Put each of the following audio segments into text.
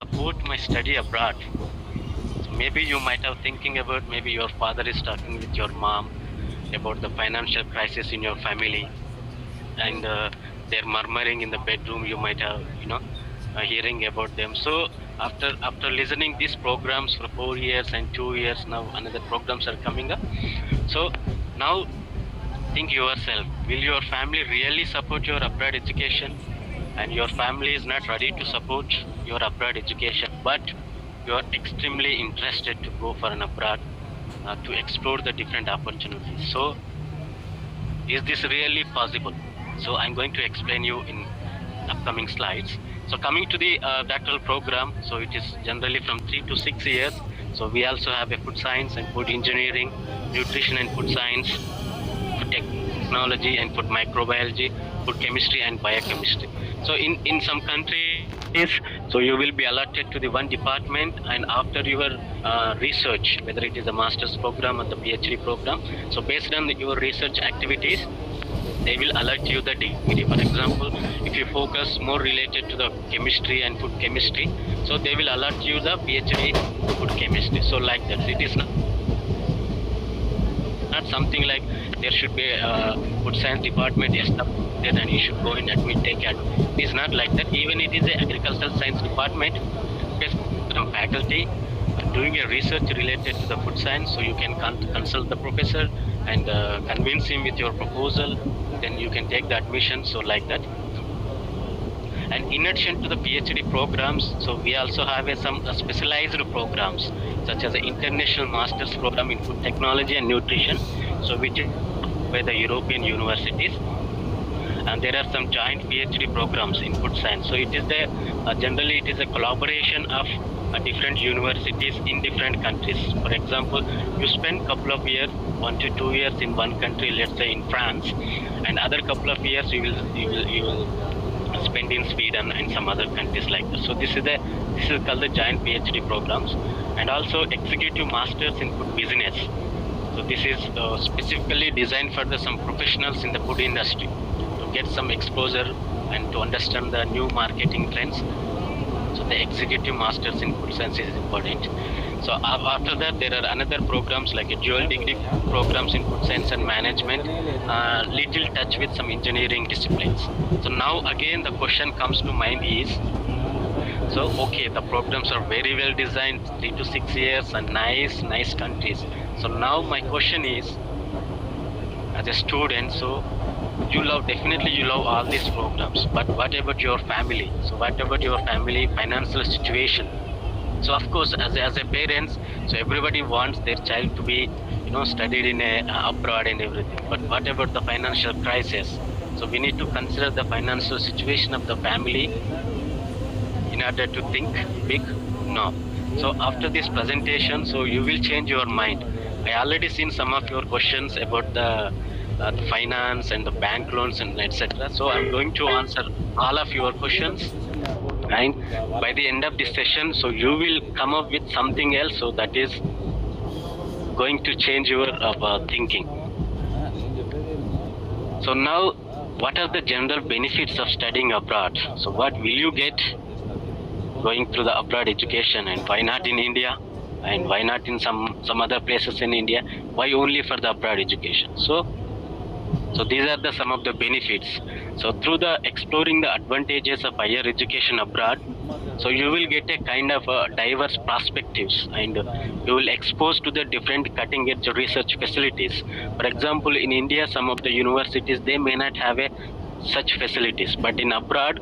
support my study abroad. So maybe you might have thinking about, maybe your father is talking with your mom about the financial crisis in your family, and they're murmuring in the bedroom. You might have, hearing about them. So after listening these programs for 4 years and 2 years, now another programs are coming up. So now think yourself, will your family really support your abroad education? And your family is not ready to support your abroad education, but you are extremely interested to go for an abroad, to explore the different opportunities. So is this really possible? So I'm going to explain you in upcoming slides. So coming to the doctoral program, so it is generally from 3 to 6 years. So we also have a food science and food engineering, nutrition and food science, food technology and food microbiology, food chemistry and biochemistry. So in some countries, so you will be allotted to the one department, and after your research, whether it is a master's program or the PhD program, so based on your research activities, they will allot you the degree. For example, if you focus more related to the chemistry and food chemistry, so they will allot you the PhD food chemistry. So like that, it is not something like there should be a food science department established and you should go and admit, take it. It is not like that. Even it is a agricultural science department, there's some faculty doing a research related to the food science, so you can consult the professor and convince him with your proposal, then you can take the admission. So like that. And in addition to the PhD programs, so we also have some specialized programs, such as the International Masters Program in Food Technology and Nutrition, so which is by the European universities. And there are some joint PhD programs in food science. So it is generally it is a collaboration of different universities in different countries. For example, you spend couple of years, 1 to 2 years in one country, let's say in France, and other couple of years you will spend in Sweden and some other countries like that. So this is called the giant PhD programs. And also executive masters in food business. So this is specifically designed for some professionals in the food industry to get some exposure and to understand the new marketing trends. So the executive masters in food science is important. So after that, there are another programs like a dual degree programs in food science and management, little touch with some engineering disciplines. So now again the question comes to mind is, so okay, the programs are very well designed, 3 to 6 years, and nice countries. So now my question is, as a student, so definitely you love all these programs, but what about your family? So what about your family financial situation? So of course, as a parents, so everybody wants their child to be, studied in abroad and everything. But what about the financial crisis? So we need to consider the financial situation of the family in order to think big. No. So after this presentation, so you will change your mind. I already seen some of your questions about the finance and the bank loans and etc. So I'm going to answer all of your questions, and by the end of this session, so you will come up with something else, so that is going to change your thinking. So now, what are the general benefits of studying abroad? So what will you get going through the abroad education, and why not in India, and why not in some other places in India? Why only for the abroad education? So these are some of the benefits. So through the exploring the advantages of higher education abroad, so you will get a kind of diverse perspectives, and you will expose to the different cutting edge research facilities. For example, in India, some of the universities, they may not have such facilities, but in abroad,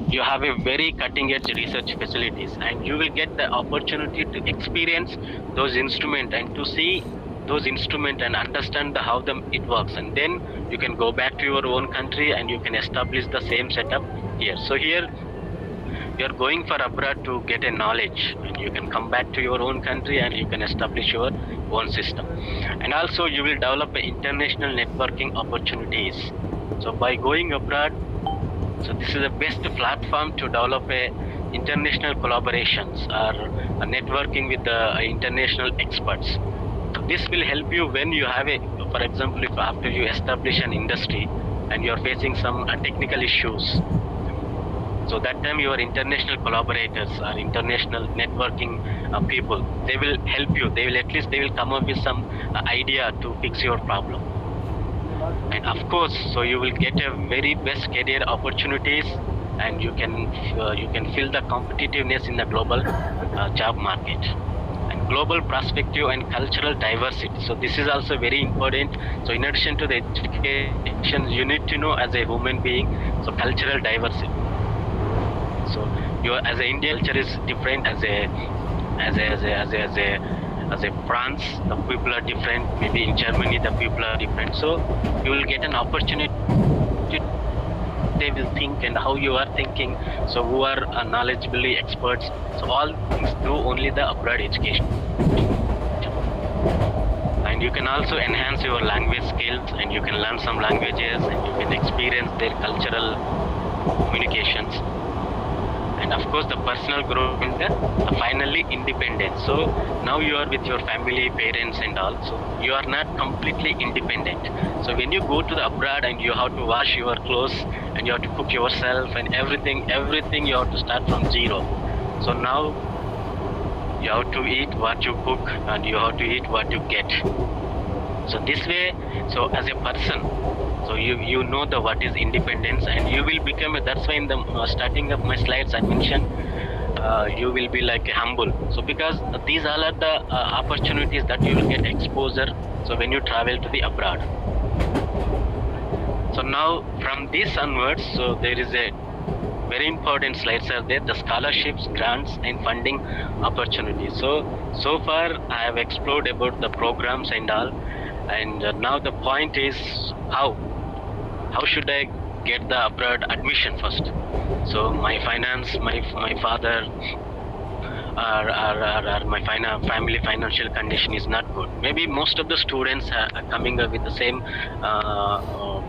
you have a very cutting edge research facilities, and you will get the opportunity to experience those instruments and to see those instruments and understand how it works, and then you can go back to your own country and you can establish the same setup here. So here you are going for abroad to get a knowledge, and you can come back to your own country and you can establish your own system. And also you will develop international networking opportunities. So by going abroad, so this is the best platform to develop international collaborations or networking with the international experts. This will help you when you have for example, if after you establish an industry and you are facing some technical issues, So that time your international collaborators or international networking people, they will help you. They will at least they will come up with some idea to fix your problem. And of course, so you will get a very best career opportunities, and you can feel the competitiveness in the global job market, and global perspective and cultural diversity. So this is also very important. So in addition to the education, you need to know as a human being, so cultural diversity. So you as an Indian culture is different, as a France, the people are different. Maybe in Germany, the people are different. So you will get an opportunity. They will think and how you are thinking. So who are knowledgeably experts. So all things through only the abroad education. And you can also enhance your language skills, and you can learn some languages, and you can experience their cultural communications. And of course the personal growth and the finally independence. So now you are with your family, parents and all, so you are not completely independent. So when you go to the abroad and you have to wash your clothes and you have to cook yourself and everything you have to start from zero. So now you have to eat what you cook, and you have to eat what you get. So this way, so as a person, so you know the what is independence, and you will become that's why in the starting of my slides I mentioned you will be like humble. So because these all are the opportunities that you will get exposure, so when you travel to the abroad. So now from this onwards, so there is a very important slides are there, the scholarships, grants and funding opportunities. So far I have explored about the programs and all, and now the point is how should I get the abroad admission first. So my finance, my father or my family financial condition is not good. Maybe most of the students are coming up with the same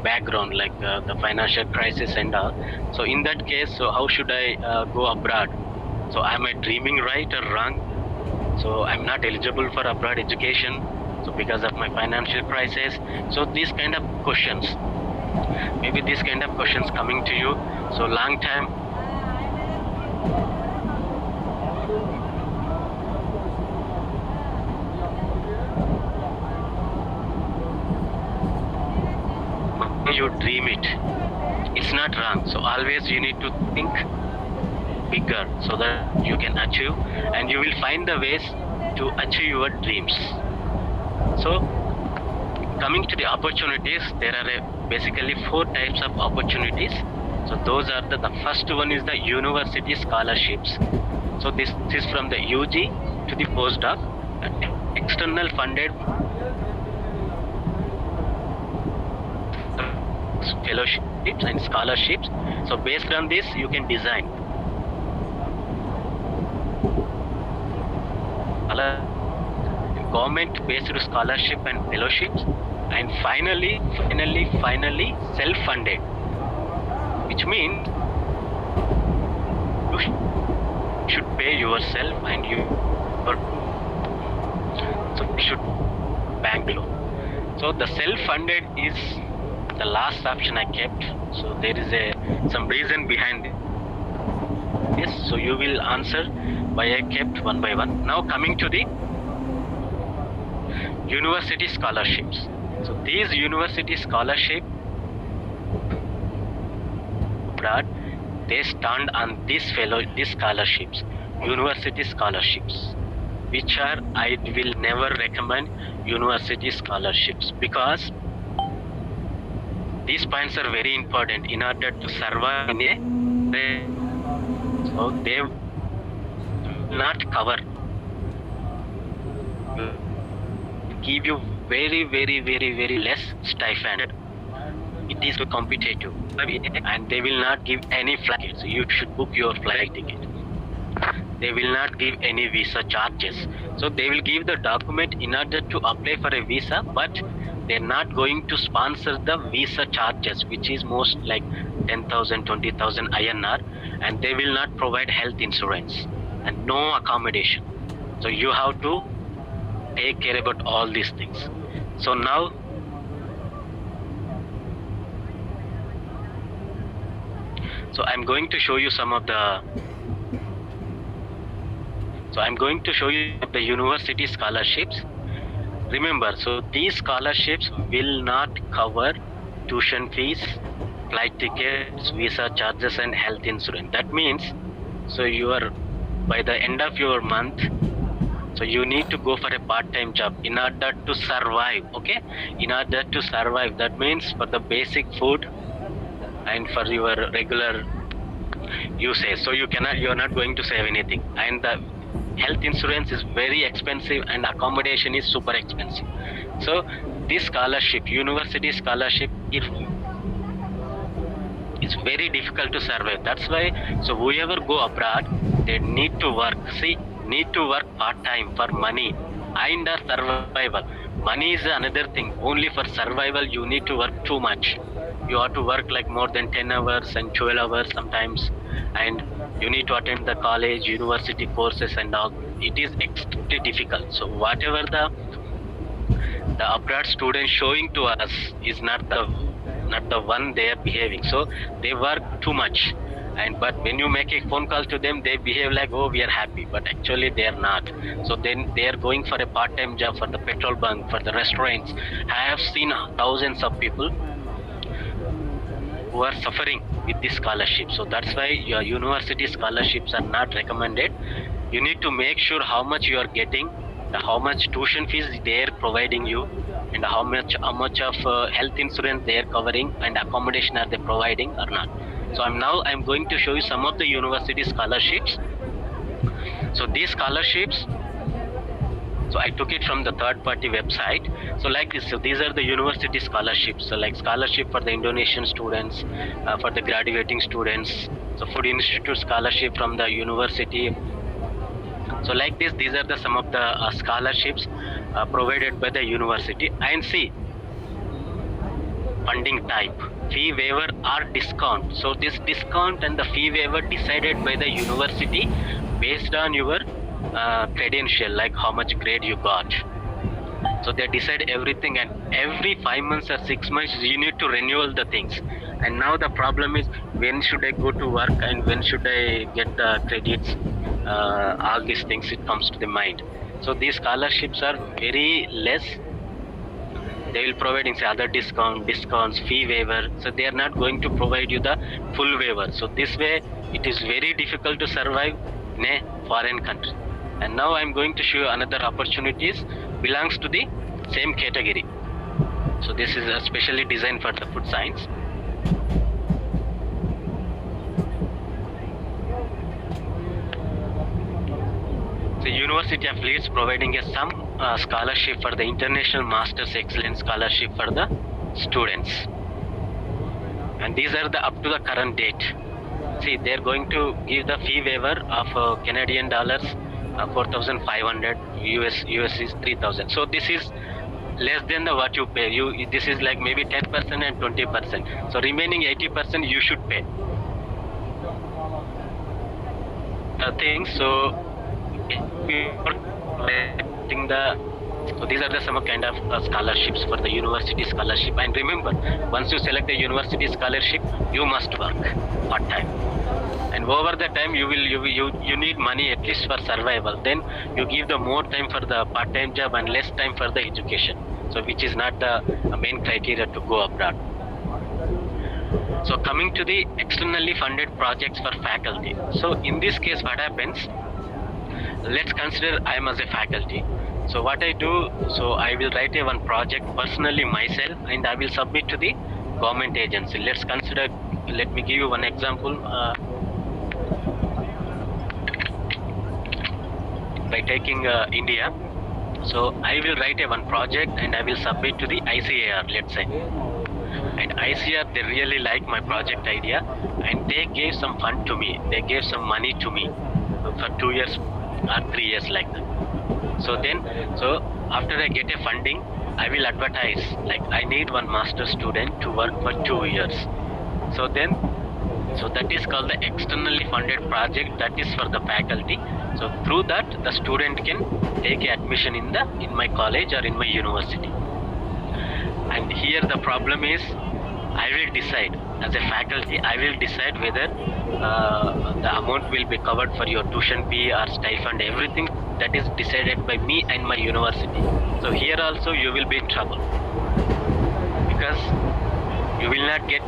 background, like the financial crisis and all. So in that case, so how should I go abroad? So am I dreaming right or wrong? So I'm not eligible for abroad education, so because of my financial crisis. So these kind of questions, maybe these kind of questions coming to you. So long time you dream it, it's not wrong. So always you need to think bigger so that you can achieve, and you will find the ways to achieve your dreams. So coming to the opportunities, there are basically 4 types of opportunities. So those are the first one is the university scholarships. So this is from the UG to the postdoc, external funded fellowships and scholarships. So based on this you can design government based scholarship and fellowships, and finally self-funded, which means you should pay yourself and you should bank loan. So the self-funded is the last option I kept. So there is some reason behind this. So you will answer why I kept one by one. Now coming to the university scholarships. So these university scholarships, they stand on these scholarships, university scholarships, which are, I will never recommend university scholarships, because these points are very important in order to survive in a. So they will not cover, give you very less stipend. It is too competitive, and they will not give any flight tickets. So you should book your flight ticket. They will not give any visa charges. So they will give the document in order to apply for a visa, but they're not going to sponsor the visa charges, which is most like 10,000, 20,000 INR, and they will not provide health insurance and no accommodation. So you have to take care about all these things. So now So I'm going to show you some of the university scholarships. Remember, so these scholarships will not cover tuition fees, flight tickets, visa charges, and health insurance. That means, so you are, by the end of your month, so you need to go for a part-time job in order to survive. Okay, in order to survive, that means for the basic food and for your regular usage. So you're not going to save anything, and the health insurance is very expensive and accommodation is super expensive. So this scholarship, university scholarship, it's very difficult to survive. That's why, so whoever go abroad, they need to work. Need to work part-time for money and survival. Money is another thing. Only for survival you need to work too much. You have to work like more than 10 hours and 12 hours sometimes, and you need to attend the college, university courses and all. It is extremely difficult. So whatever the abroad students showing to us is not the one they are behaving. So they work too much, but when you make a phone call to them, they behave like, oh, we are happy, but actually they are not. So then they are going for a part-time job for the petrol bunk, for the restaurants. I have seen thousands of people who are suffering with this scholarship. So that's why your university scholarships are not recommended. You need to make sure how much you are getting, how much tuition fees they are providing you, and how much of health insurance they are covering, and accommodation are they providing or not. So I'm going to show you some of the university scholarships. So these scholarships, so I took it from the third-party website. So like this, so these are the university scholarships. So like scholarship for the Indonesian students, for the graduating students. So Food Institute scholarship from the university. So like this, these are some of the scholarships provided by the university. And see, funding type, fee waiver or discount. So this discount and the fee waiver decided by the university based on your credential, like how much grade you got. So they decide everything, and every 5 months or 6 months you need to renew the things. And now the problem is, when should I go to work and when should I get the credits? All these things, it comes to the mind. So these scholarships are very less. They will provide other discounts, fee waiver. So they are not going to provide you the full waiver. So this way it is very difficult to survive in a foreign country. And now I'm going to show you another opportunities belongs to the same category. So this is especially designed for the food science. The University of Leeds providing some scholarship for the International Masters Excellence Scholarship for the students. And these are up to the current date. See, they're going to give the fee waiver of Canadian dollars 4,500, US is 3,000. So this is less than what you pay. This is like maybe 10% and 20%. So remaining 80% you should pay. So these are some kind of scholarships for the university scholarship. And remember, once you select the university scholarship, you must work part-time. And over the time you need money at least for survival. Then you give the more time for the part-time job and less time for the education. So which is not the main criteria to go abroad. So coming to the externally funded projects for faculty. So in this case, what happens? Let's consider I am as a faculty. So what I do, so I will write one project personally myself, and I will submit to the government agency. Let's consider, let me give you one example. By taking India, so I will write one project and I will submit to the ICAR, let's say. And ICAR, they really like my project idea, and they gave some fund to me. They gave some money to me for 2 years or 3 years like that. So after I get a funding, I will advertise like I need one master student to work for 2 years. So that is called the externally funded project. That is for the faculty. So through that, the student can take admission in my college or in my university. And here the problem is, I will decide as a faculty, I will decide whether the amount will be covered for your tuition fee or stipend. Everything that is decided by me and my university. So here also you will be in trouble, because you will not get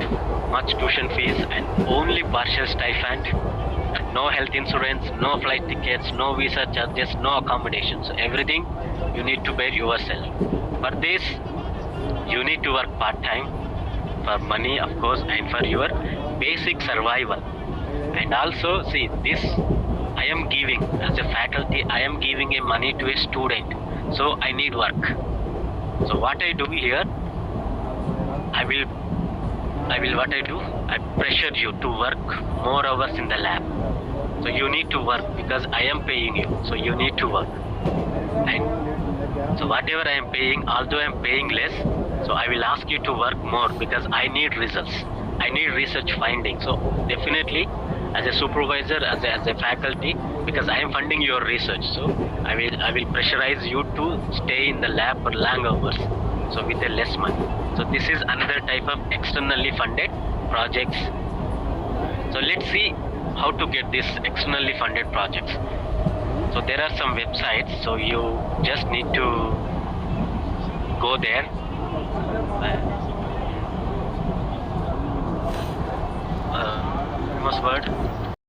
much tuition fees and only partial stipend, and no health insurance, no flight tickets, no visa charges, no accommodations. Everything you need to bear yourself. For this, you need to work part-time for money, of course, and for your basic survival. And also, see, this I am giving as a faculty, I am giving a money to a student, so I need work. So what I do here, I will what I do, I pressure you to work more hours in the lab. So you need to work because I am paying you, so you need to work. And so whatever I am paying, although I am paying less, so I will ask you to work more because I need results. I need research findings. So definitely, as a supervisor, as a faculty, because I am funding your research, so I will pressurize you to stay in the lab for long hours, so with a less money. So this is another type of externally funded projects. So let's see how to get these externally funded projects. So there are some websites, so you just need to go there. Famous word.